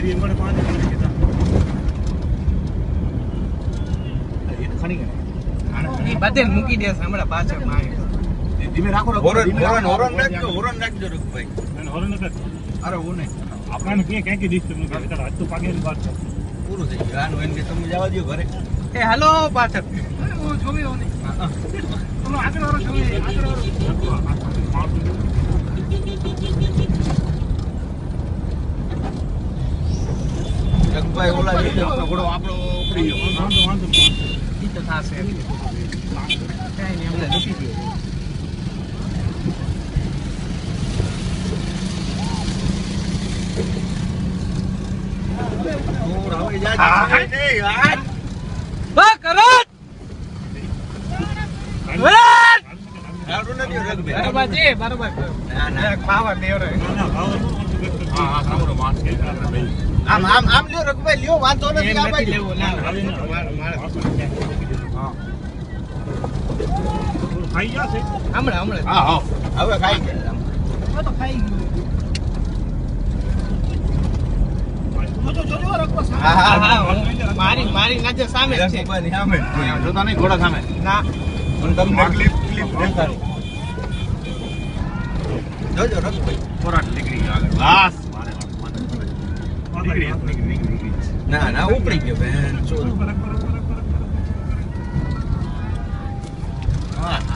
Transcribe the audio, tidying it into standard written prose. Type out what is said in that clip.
હેરી મને 5 મિનિટ કીધા એ ખણી ગઈ ઈ બધે મૂકી દે હમણાં પાછળ માં ધીમે રાખો હોરન નાખજો રઘુભાઈ અને હોરન નકર અરે હું નહીં આપણને કે ક્યાં કે ડિસ્ટર્બ ન કરે આજ તો પાગેની વાત છે પૂરું થઈ ગયું આનું એને કે તમે જવા દો ઘરે એ હાલો પાછળ હું જોવી હો નહીં આગળ વાળો જોવી રઘુભાઈ ઓલા ઘોડો આપણો ઉપડી ગયો વાંધો ઈ તો થાશે કઈ નહીં અમને લૂટી દે બા કરત બરોબર છે બરોબર ખાવા દેવ રે આમ લ્યો રઘુભાઈ લ્યો વાંધો નથી આ બાજુ લેવો ના ખાઈ ગયા છે હમણાં હા હવે ખાઈ ગયા તો ખાઈ ગયું મારી નજર સામે જ છે રઘુભાઈની સામે જોતા નહીં ઘોડા સામે ના મને તમને ક્લિપ દેખાડી જોજો રઘુભાઈ થોડાક નીકળી ગયા આગળ બસ મારે નીકળી ના ઉપડી ગયો બેન બરાબર હા